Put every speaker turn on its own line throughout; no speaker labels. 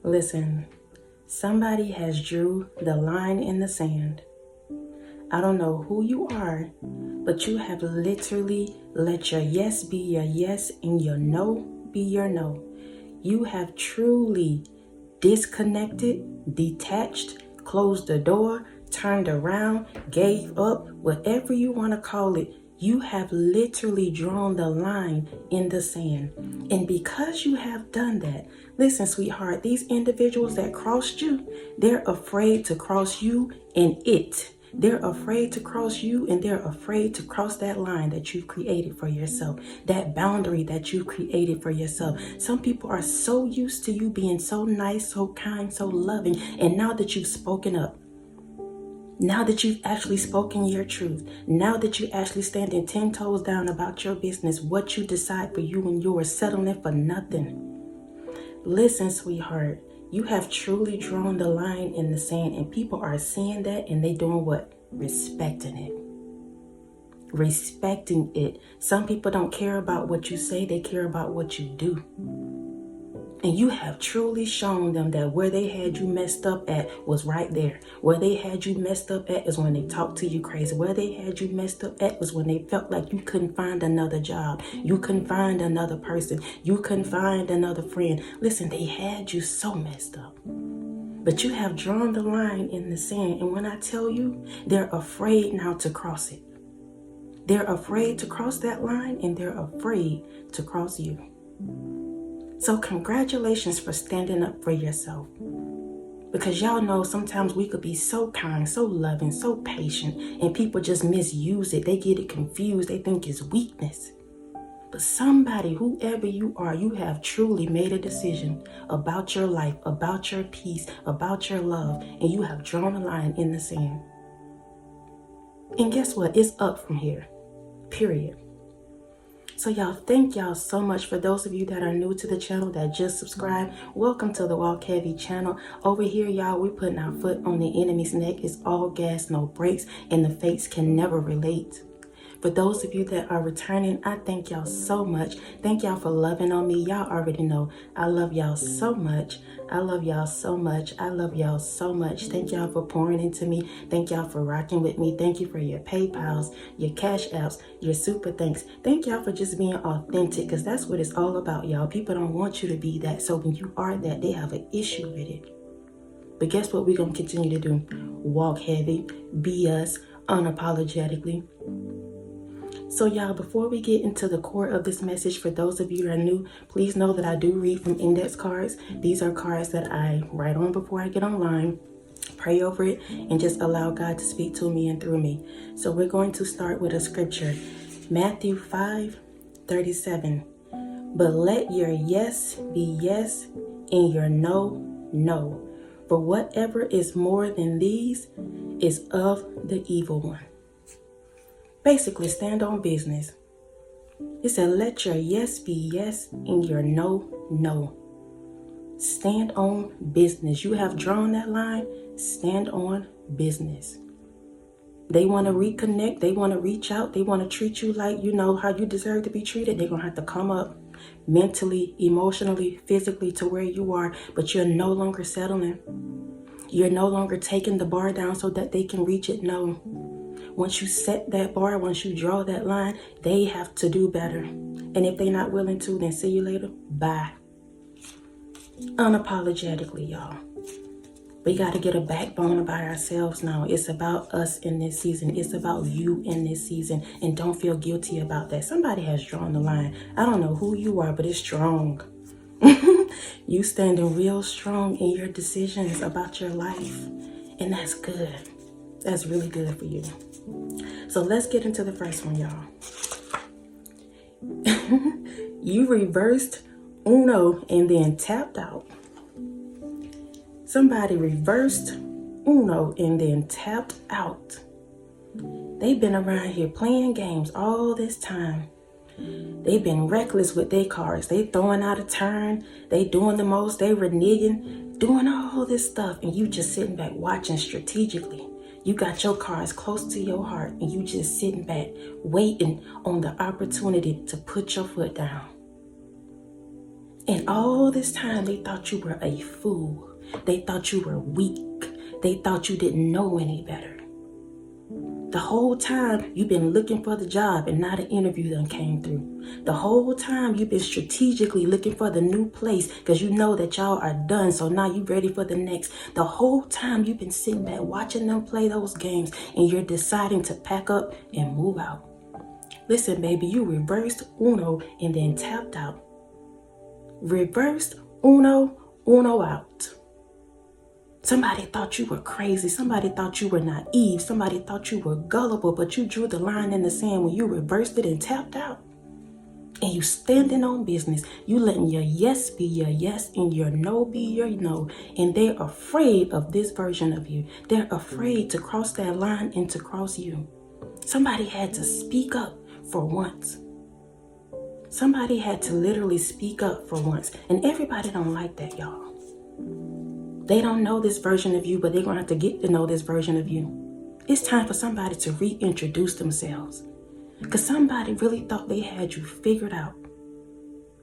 Listen, somebody has drew the line in the sand. I don't know who you are, but you have literally let your yes be your yes and your no be your no. You have truly disconnected, detached, closed the door, turned around, gave up, whatever you want to call it. You have literally drawn the line in the sand. And because you have done that, listen, sweetheart, these individuals that crossed you, they're afraid to cross you and it. They're afraid to cross you, and they're afraid to cross that line that you've created for yourself, that boundary that you've created for yourself. Some people are so used to you being so nice, so kind, so loving, and now that you've spoken up, now that you've actually spoken your truth, now that you're actually standing 10 toes down about your business, what you decide for you and yours, settling for nothing. Listen, sweetheart, you have truly drawn the line in the sand, and people are seeing that, and they doing what? Respecting it. Respecting it. Some people don't care about what you say, they care about what you do. And you have truly shown them that where they had you messed up at was right there. Where they had you messed up at is when they talked to you crazy. Where they had you messed up at was when they felt like you couldn't find another job. You couldn't find another person. You couldn't find another friend. Listen, they had you so messed up. But you have drawn the line in the sand. And when I tell you, they're afraid now to cross it. They're afraid to cross that line, and they're afraid to cross you. So congratulations for standing up for yourself. Because y'all know sometimes we could be so kind, so loving, so patient, and people just misuse it. They get it confused. They think it's weakness. But somebody, whoever you are, you have truly made a decision about your life, about your peace, about your love, and you have drawn a line in the sand. And guess what? It's up from here. Period. So y'all, thank y'all so much. For those of you that are new to the channel that just subscribed, welcome to the Walk Heavy channel. Over here, y'all, we're putting our foot on the enemy's neck. It's all gas, no brakes, and the fakes can never relate. For those of you that are returning, I thank y'all so much. Thank y'all for loving on me. Y'all already know I love y'all so much. I love y'all so much. I love y'all so much. Thank y'all for pouring into me. Thank y'all for rocking with me. Thank you for your PayPals, your Cash Apps, your super thanks. Thank y'all for just being authentic, because that's what it's all about, y'all. People don't want you to be that. So when you are that, they have an issue with it. But guess what we're going to continue to do? Walk heavy, be us, unapologetically. So y'all, before we get into the core of this message, for those of you that are new, please know that I do read from index cards. These are cards that I write on before I get online, pray over it, and just allow God to speak to me and through me. So we're going to start with a scripture, Matthew 5:37. But let your yes be yes and your no, no. For whatever is more than these is of the evil one. Basically, stand on business. It said, let your yes be yes and your no, no. Stand on business. You have drawn that line. Stand on business. They want to reconnect. They want to reach out. They want to treat you like, you know, how you deserve to be treated. They're going to have to come up mentally, emotionally, physically to where you are. But you're no longer settling. You're no longer taking the bar down so that they can reach it. No. Once you set that bar, once you draw that line, they have to do better. And if they're not willing to, then see you later. Bye. Unapologetically, y'all. We got to get a backbone about ourselves now. It's about us in this season. It's about you in this season. And don't feel guilty about that. Somebody has drawn the line. I don't know who you are, but it's strong. You standing real strong in your decisions about your life. And that's good. That's really good for you. So let's get into the first one, y'all. You reversed Uno and then tapped out. Somebody reversed Uno and then tapped out. They've been around here playing games all this time. They've been reckless with their cards. They throwing out a turn. They doing the most. They reneging, doing all this stuff. And you just sitting back watching strategically. You got your cards close to your heart and you just sitting back waiting on the opportunity to put your foot down. And all this time, they thought you were a fool. They thought you were weak. They thought you didn't know any better. The whole time, you've been looking for the job and not an interview done came through. The whole time, you've been strategically looking for the new place because you know that y'all are done, so now you're ready for the next. The whole time, you've been sitting back watching them play those games and you're deciding to pack up and move out. Listen, baby, you reversed Uno and then tapped out. Reversed Uno out. Somebody thought you were crazy. Somebody thought you were naive. Somebody thought you were gullible, but you drew the line in the sand when you reversed it and tapped out. And you standing on business. You letting your yes be your yes and your no be your no. And they're afraid of this version of you. They're afraid to cross that line and to cross you. Somebody had to speak up for once. Somebody had to literally speak up for once. And everybody don't like that, y'all. They don't know this version of you, but they're going to have to get to know this version of you. It's time for somebody to reintroduce themselves. Because somebody really thought they had you figured out.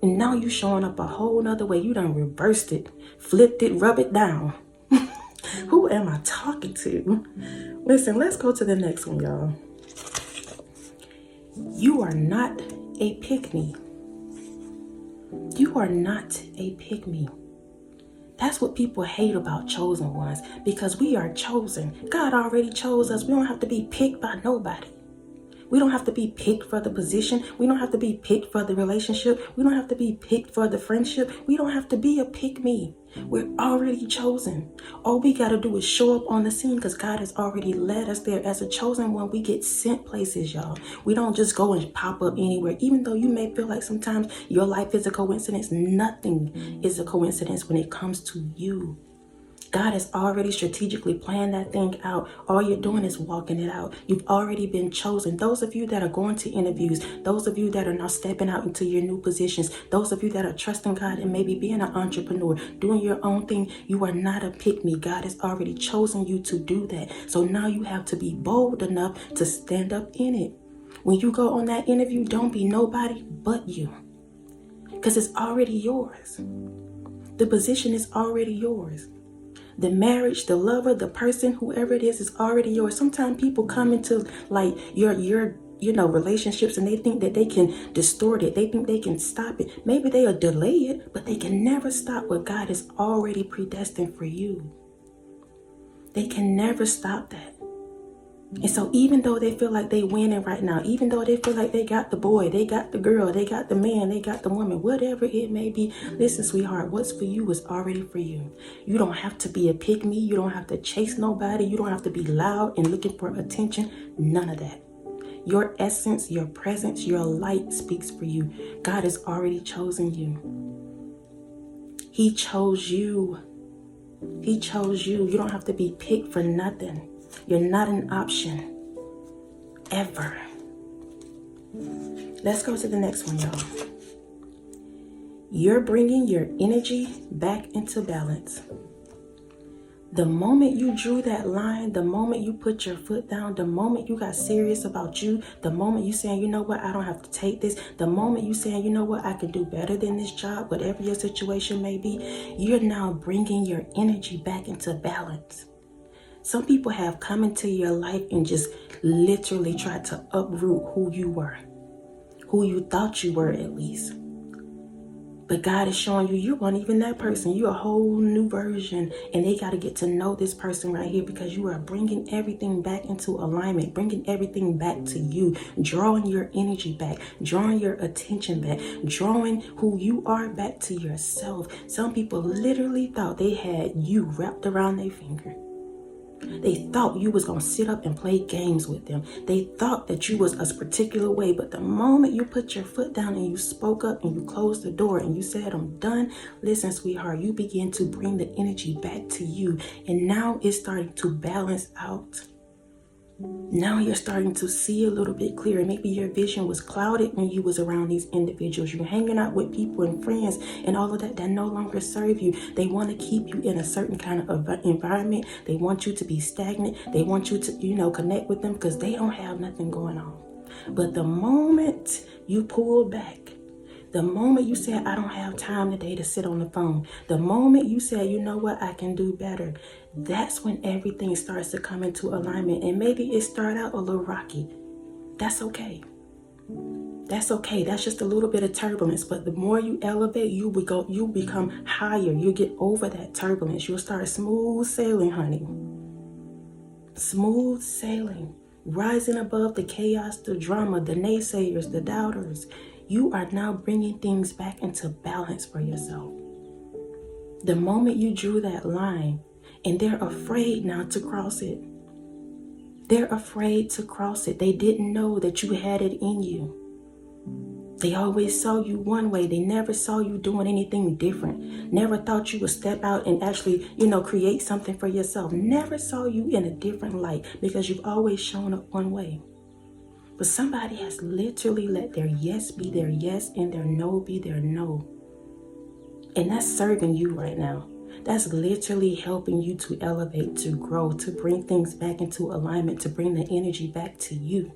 And now you showing up a whole nother way. You done reversed it, flipped it, rub it down. Who am I talking to? Listen, let's go to the next one, y'all. You are not a pick-me. You are not a pick-me. That's what people hate about chosen ones, because we are chosen. God already chose us. We don't have to be picked by nobody. We don't have to be picked for the position. We don't have to be picked for the relationship. We don't have to be picked for the friendship. We don't have to be a pick-me. We're already chosen. All we got to do is show up on the scene because God has already led us there. As a chosen one, we get sent places, y'all. We don't just go and pop up anywhere. Even though you may feel like sometimes your life is a coincidence, nothing is a coincidence when it comes to you. God has already strategically planned that thing out. All you're doing is walking it out. You've already been chosen. Those of you that are going to interviews, those of you that are now stepping out into your new positions, those of you that are trusting God and maybe being an entrepreneur, doing your own thing, you are not a pick-me. God has already chosen you to do that. So now you have to be bold enough to stand up in it. When you go on that interview, don't be nobody but you, because it's already yours. The position is already yours. The marriage, the lover, the person, whoever it is already yours. Sometimes people come into like your relationships and they think that they can distort it. They think they can stop it. Maybe they'll delay it, but they can never stop what God has already predestined for you. They can never stop that. And so even though they feel like they winning right now, even though they feel like they got the boy, they got the girl, they got the man, they got the woman, whatever it may be, listen, sweetheart, what's for you is already for you. You don't have to be a pick-me. You don't have to chase nobody. You don't have to be loud and looking for attention. None of that. Your essence, your presence, your light speaks for you. God has already chosen you. He chose you. He chose you. You don't have to be picked for nothing. You're not an option. Ever. Let's go to the next one, y'all. You're bringing your energy back into balance. The moment you drew that line, the moment you put your foot down, the moment you got serious about you, the moment you saying, you know what, I don't have to take this, the moment you saying, you know what, I can do better than this job, whatever your situation may be, you're now bringing your energy back into balance. Some people have come into your life and just literally tried to uproot who you were, who you thought you were at least. But God is showing you weren't even that person. You're a whole new version, and they got to get to know this person right here because you are bringing everything back into alignment, bringing everything back to you, drawing your energy back, drawing your attention back, drawing who you are back to yourself. Some people literally thought they had you wrapped around their finger. They thought you was going to sit up and play games with them. They thought that you was a particular way. But the moment you put your foot down and you spoke up and you closed the door and you said, I'm done. Listen, sweetheart, you begin to bring the energy back to you. And now it's starting to balance out. Now you're starting to see a little bit clearer. Maybe your vision was clouded when you was around these individuals. You're hanging out with people and friends and all of that no longer serve you. They want to keep you in a certain kind of environment. They want you to be stagnant. They want you to, connect with them because they don't have nothing going on. But the moment you pull back, The moment you said, I don't have time today to sit on the phone. The moment you said, you know what, I can do better. That's when everything starts to come into alignment. And maybe it started out a little rocky. That's okay. That's okay. That's just a little bit of turbulence. But the more you elevate, you become higher. You get over that turbulence. You'll start smooth sailing, honey. Smooth sailing. Rising above the chaos, the drama, the naysayers, the doubters. You are now bringing things back into balance for yourself. The moment you drew that line, and they're afraid now to cross it. They're afraid to cross it. They didn't know that you had it in you. They always saw you one way. They never saw you doing anything different. Never thought you would step out and actually, create something for yourself. Never saw you in a different light because you've always shown up one way. But somebody has literally let their yes be their yes and their no be their no. And that's serving you right now. That's literally helping you to elevate, to grow, to bring things back into alignment, to bring the energy back to you.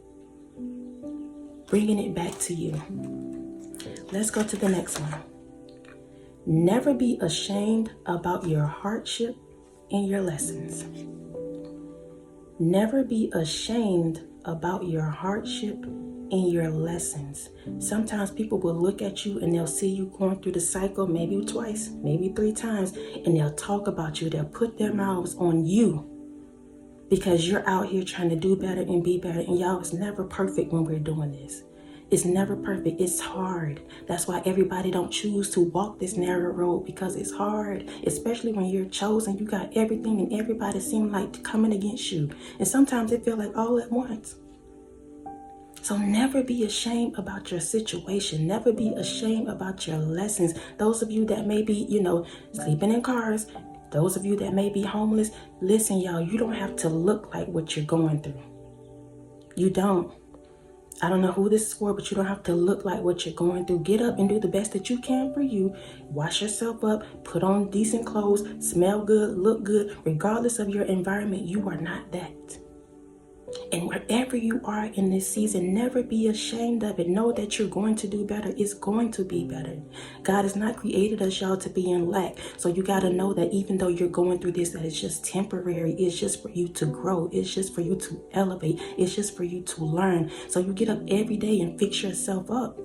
Bringing it back to you. Let's go to the next one. Never be ashamed about your hardship and your lessons. Never be ashamed about your hardship and your lessons. Sometimes people will look at you and they'll see you going through the cycle maybe twice, maybe 3 times, and they'll talk about you. They'll put their mouths on you because you're out here trying to do better and be better. And y'all, it's never perfect when we're doing this. It's never perfect. It's hard. That's why everybody don't choose to walk this narrow road, because it's hard, especially when you're chosen. You got everything and everybody seem like coming against you. And sometimes it feels like all at once. So never be ashamed about your situation. Never be ashamed about your lessons. Those of you that may be, sleeping in cars, those of you that may be homeless, listen, y'all, you don't have to look like what you're going through. You don't. I don't know who this is for, but you don't have to look like what you're going through. Get up and do the best that you can for you. Wash yourself up, put on decent clothes, smell good, look good. Regardless of your environment, you are not that. And wherever you are in this season, never be ashamed of it. Know that you're going to do better. It's going to be better. God has not created us, y'all, to be in lack. So you got to know that even though you're going through this, that it's just temporary. It's just for you to grow. It's just for you to elevate. It's just for you to learn. So you get up every day and fix yourself up.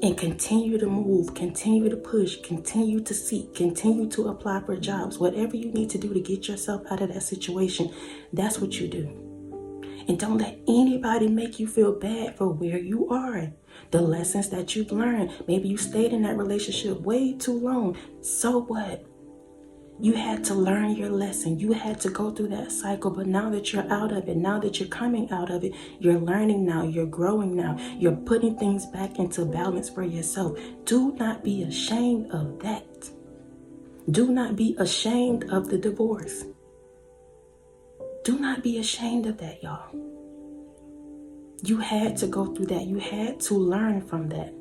And continue to move, continue to push, continue to seek, continue to apply for jobs. Whatever you need to do to get yourself out of that situation, that's what you do. And don't let anybody make you feel bad for where you are. The lessons that you've learned. Maybe you stayed in that relationship way too long. So what? You had to learn your lesson. You had to go through that cycle. But now that you're out of it, now that you're coming out of it, you're learning now, you're growing now. You're putting things back into balance for yourself. Do not be ashamed of that. Do not be ashamed of the divorce. Do not be ashamed of that, y'all. You had to go through that. You had to learn from that.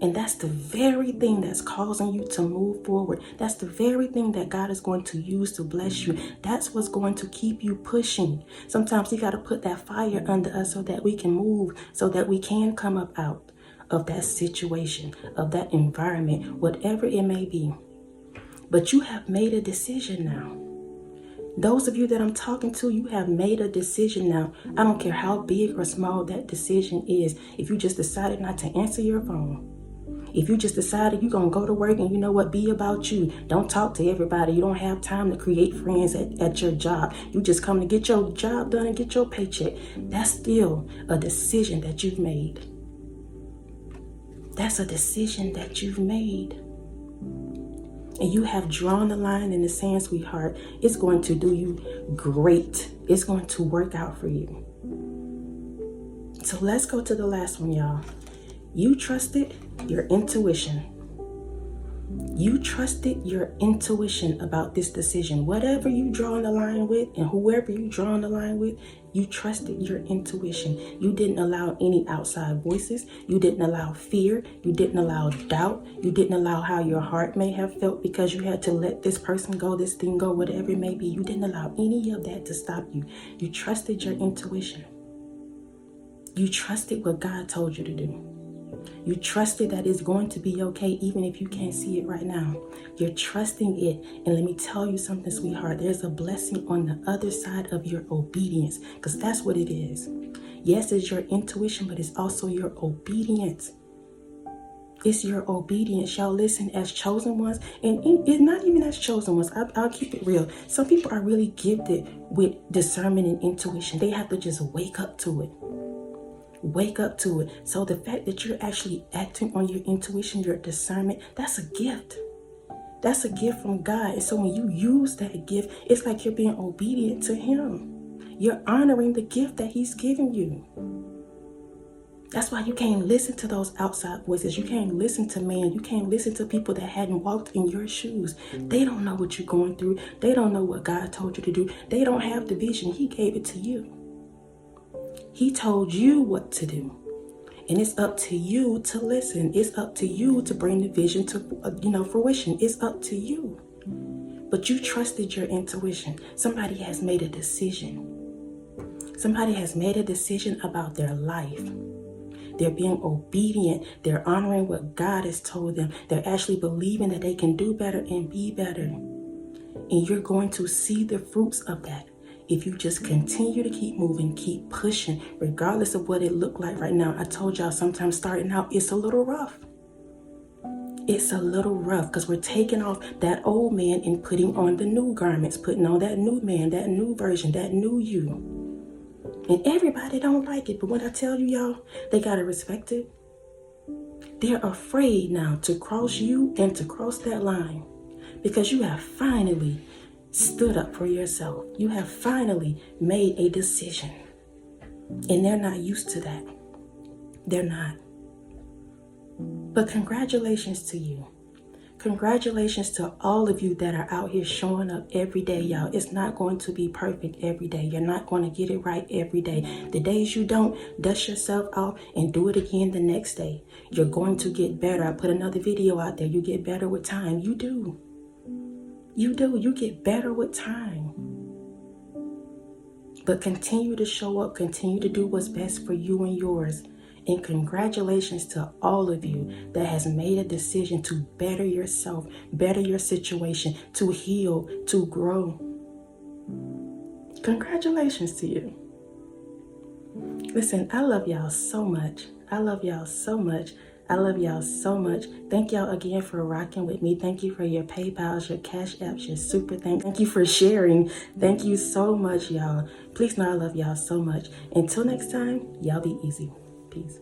And that's the very thing that's causing you to move forward. That's the very thing that God is going to use to bless you. That's what's going to keep you pushing. Sometimes He got to put that fire under us so that we can move, so that we can come up out of that situation, of that environment, whatever it may be. But you have made a decision now. Those of you that I'm talking to, you have made a decision now. I don't care how big or small that decision is. If you just decided not to answer your phone, if you just decided you're going to go to work and you know what, be about you. Don't talk to everybody. You don't have time to create friends at your job. You just come to get your job done and get your paycheck. That's still a decision that you've made. That's a decision that you've made. And you have drawn the line in the sand, sweetheart. It's going to do you great. It's going to work out for you. So let's go to the last one, y'all. You trusted your intuition. You trusted your intuition about this decision. Whatever you draw the line with and whoever you draw the line with, you trusted your intuition. You didn't allow any outside voices. You didn't allow fear. You didn't allow doubt. You didn't allow how your heart may have felt because you had to let this person go, this thing go, whatever it may be. You didn't allow any of that to stop you. You trusted your intuition. You trusted what God told you to do. You trusted that it's going to be okay, even if you can't see it right now. You're trusting it. And let me tell you something, sweetheart. There's a blessing on the other side of your obedience, because that's what it is. Yes, it's your intuition, but it's also your obedience. It's your obedience. Y'all listen, as chosen ones, and it's not even as chosen ones. I'll keep it real. Some people are really gifted with discernment and intuition. They have to just wake up to it. Wake up to it. So the fact that you're actually acting on your intuition, your discernment, that's a gift. That's a gift from God. And so when you use that gift, it's like you're being obedient to Him. You're honoring the gift that He's given you. That's why you can't listen to those outside voices. You can't listen to man. You can't listen to people that hadn't walked in your shoes. They don't know what you're going through. They don't know what God told you to do. They don't have the vision. He gave it to you. He told you what to do. And it's up to you to listen. It's up to you to bring the vision to fruition. It's up to you. But you trusted your intuition. Somebody has made a decision. Somebody has made a decision about their life. They're being obedient. They're honoring what God has told them. They're actually believing that they can do better and be better. And you're going to see the fruits of that if you just continue to keep moving, keep pushing, regardless of what it looked like right now. I told y'all sometimes starting out, it's a little rough. It's a little rough because we're taking off that old man and putting on the new garments, putting on that new man, that new version, that new you. And everybody don't like it. But when I tell you, y'all, they got to respect it. They're afraid now to cross you and to cross that line because you have finally stood up for yourself. You have finally made a decision. And they're not used to that. They're not. But congratulations to you. Congratulations to all of you that are out here showing up every day, y'all. It's not going to be perfect every day. You're not going to get it right every day. The days you don't, dust yourself off and do it again the next day. You're going to get better. I put another video out there. You get better with time. You do. You do. You get better with time. But continue to show up. Continue to do what's best for you and yours. And congratulations to all of you that has made a decision to better yourself, better your situation, to heal, to grow. Congratulations to you. Listen, I love y'all so much. I love y'all so much. I love y'all so much. Thank y'all again for rocking with me. Thank you for your PayPals, your Cash Apps, your super thanks. Thank you for sharing. Thank you so much, y'all. Please know I love y'all so much. Until next time, y'all be easy. Peace.